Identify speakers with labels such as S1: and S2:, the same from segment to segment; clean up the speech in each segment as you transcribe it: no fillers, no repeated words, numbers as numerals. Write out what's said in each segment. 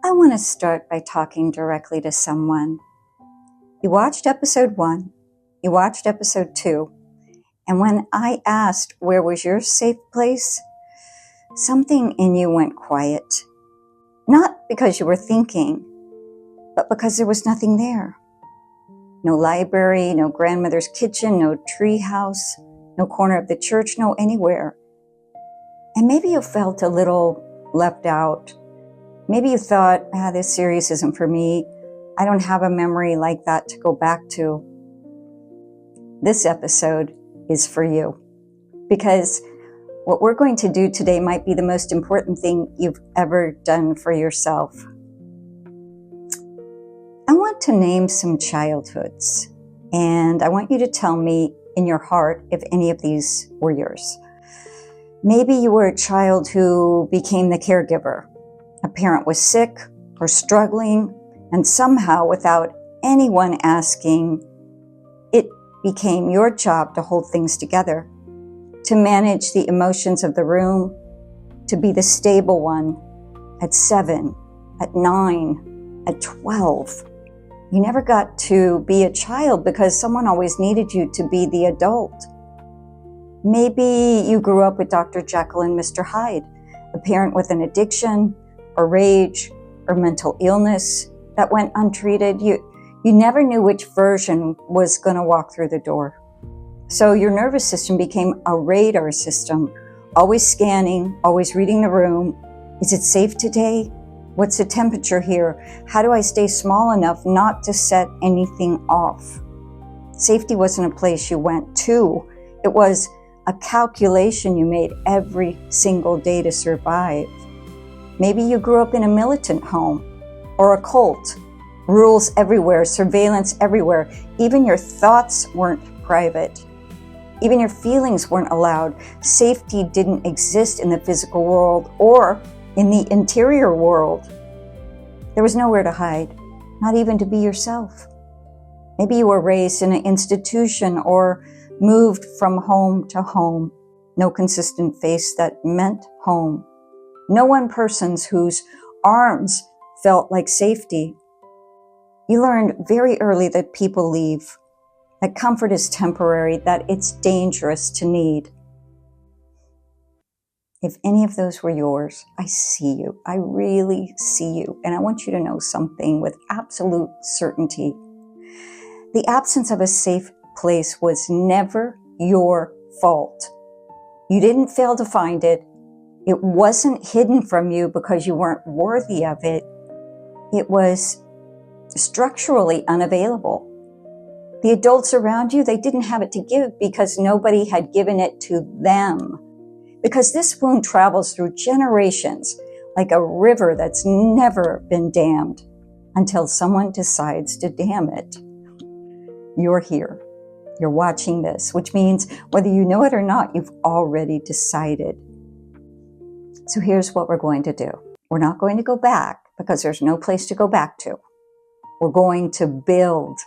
S1: I want to start by talking directly to someone. You watched episode 1, you watched episode 2, and when I asked where was your safe place, something in you went quiet. Not because you were thinking, but because there was nothing there. No library, no grandmother's kitchen, no tree house, no corner of the church, no anywhere. And maybe you felt a little left out. Maybe you thought, this series isn't for me. I don't have a memory like that to go back to. This episode is for you, because what we're going to do today might be the most important thing you've ever done for yourself. I want to name some childhoods, and I want you to tell me in your heart if any of these were yours. Maybe you were a child who became the caregiver. A parent was sick or struggling, and somehow, without anyone asking, it became your job to hold things together, to manage the emotions of the room, to be the stable one at 7, at 9, at 12. You never got to be a child because someone always needed you to be the adult. Maybe you grew up with Dr. Jekyll and Mr. Hyde, a parent with an addiction, or rage, or mental illness that went untreated. You never knew which version was going to walk through the door. So your nervous system became a radar system, always scanning, always reading the room. Is it safe today? What's the temperature here? How do I stay small enough not to set anything off? Safety wasn't a place you went to. It was a calculation you made every single day to survive. Maybe you grew up in a militant home or a cult. Rules everywhere, surveillance everywhere. Even your thoughts weren't private. Even your feelings weren't allowed. Safety didn't exist in the physical world or in the interior world. There was nowhere to hide, not even to be yourself. Maybe you were raised in an institution or moved from home to home. No consistent face that meant home. No one person's whose arms felt like safety. You learned very early that people leave, that comfort is temporary, that it's dangerous to need. If any of those were yours, I see you. I really see you. And I want you to know something with absolute certainty. The absence of a safe place was never your fault. You didn't fail to find it. It wasn't hidden from you because you weren't worthy of it. It was structurally unavailable. The adults around you, they didn't have it to give because nobody had given it to them. Because this wound travels through generations like a river that's never been dammed until someone decides to dam it. You're here. You're watching this, which means whether you know it or not, you've already decided. So here's what we're going to do. We're not going to go back because there's no place to go back to. We're going to build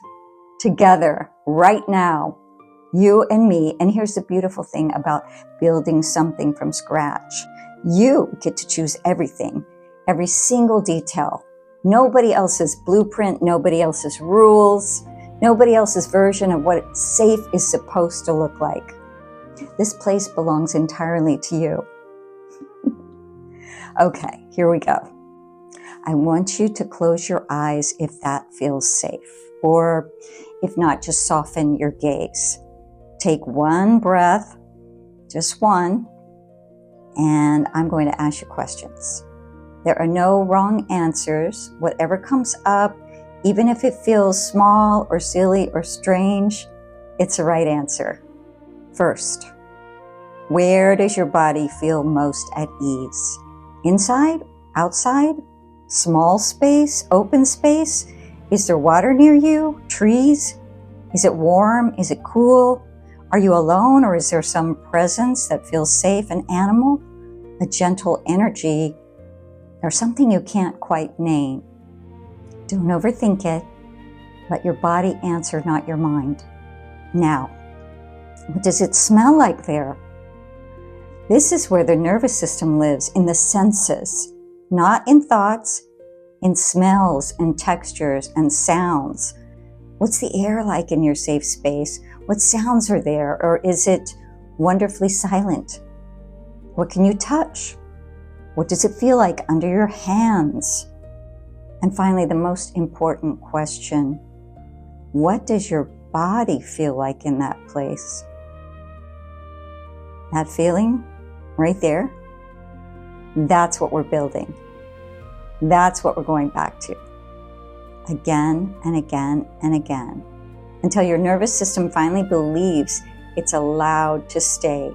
S1: together right now, you and me. And here's the beautiful thing about building something from scratch. You get to choose everything, every single detail. Nobody else's blueprint, nobody else's rules, nobody else's version of what safe is supposed to look like. This place belongs entirely to you. Okay, here we go. I want you to close your eyes if that feels safe, or if not, just soften your gaze. Take one breath, just one, and I'm going to ask you questions. There are no wrong answers. Whatever comes up, even if it feels small or silly or strange, it's the right answer. First, where does your body feel most at ease? Inside? Outside? Small space? Open space? Is there water near you? Trees? Is it warm? Is it cool? Are you alone, or is there some presence that feels safe? An animal? A gentle energy? Or something you can't quite name? Don't overthink it. Let your body answer, not your mind. Now, what does it smell like there? This is where the nervous system lives, in the senses, not in thoughts. in smells and textures and sounds. What's the air like in your safe space? What sounds are there, or is it wonderfully silent? What can you touch? What does it feel like under your hands? And finally, the most important question, what does your body feel like in that place? That feeling right there, that's what we're building. That's what we're going back to. Again and again and again, until your nervous system finally believes it's allowed to stay.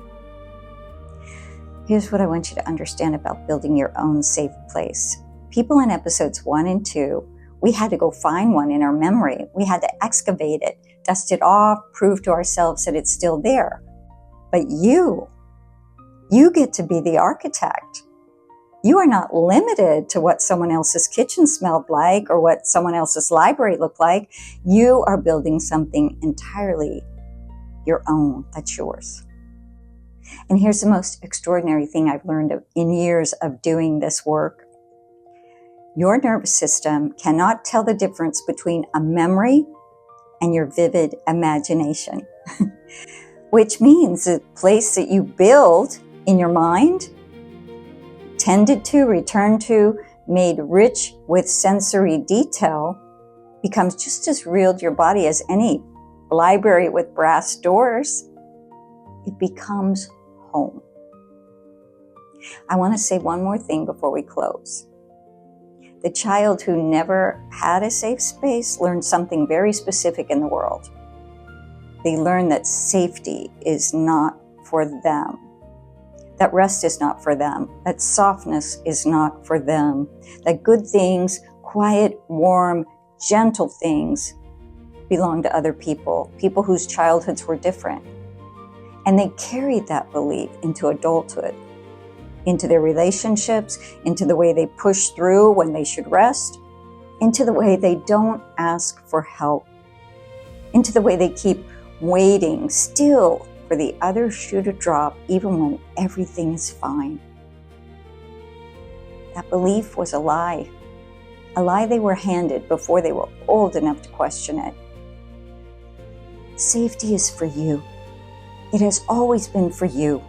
S1: Here's what I want you to understand about building your own safe place. People in episodes 1 and 2, we had to go find one in our memory. We had to excavate it, dust it off, prove to ourselves that it's still there. But you get to be the architect. You are not limited to what someone else's kitchen smelled like or what someone else's library looked like. You are building something entirely your own, that's yours. And here's the most extraordinary thing I've learned in years of doing this work. Your nervous system cannot tell the difference between a memory and your vivid imagination, which means the place that you build in your mind, tended to, returned to, made rich with sensory detail, becomes just as real to your body as any library with brass doors. It becomes home. I want to say one more thing before we close. The child who never had a safe space learned something very specific in the world. They learned that safety is not for them, that rest is not for them, that softness is not for them, that good things, quiet, warm, gentle things belong to other people, people whose childhoods were different. And they carried that belief into adulthood, into their relationships, into the way they push through when they should rest, into the way they don't ask for help, into the way they keep waiting still for the other shoe to drop even when everything is fine. That belief was a lie they were handed before they were old enough to question it. Safety is for you. It has always been for you.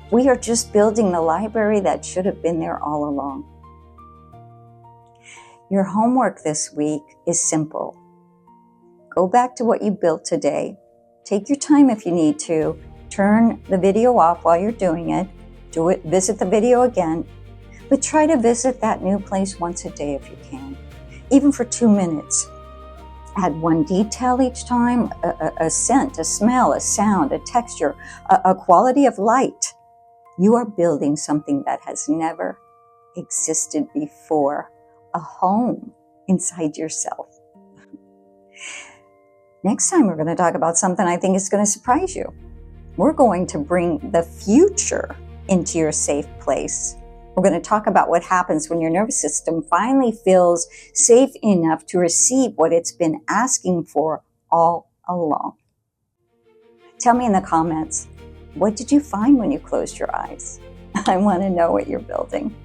S1: We are just building the library that should have been there all along. Your homework this week is simple. Go back to what you built today. Take your time if you need to. Turn the video off while you're doing it. Do it, visit the video again. But try to visit that new place once a day if you can, even for 2 minutes. Add one detail each time, a scent, a smell, a sound, a texture, a quality of light. You are building something that has never existed before, a home inside yourself. Next time, we're going to talk about something I think is going to surprise you. We're going to bring the future into your safe place. We're going to talk about what happens when your nervous system finally feels safe enough to receive what it's been asking for all along. Tell me in the comments, what did you find when you closed your eyes? I want to know what you're building.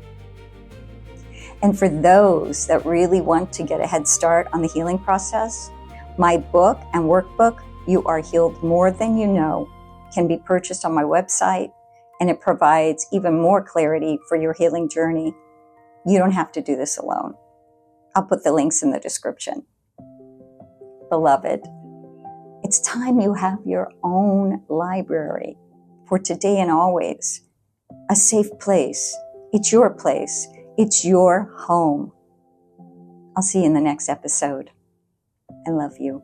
S1: And for those that really want to get a head start on the healing process, my book and workbook, You Are Healed More Than You Know, can be purchased on my website, and it provides even more clarity for your healing journey. You don't have to do this alone. I'll put the links in the description. Beloved, it's time you have your own library for today and always. A safe place. It's your place. It's your home. I'll see you in the next episode. I love you.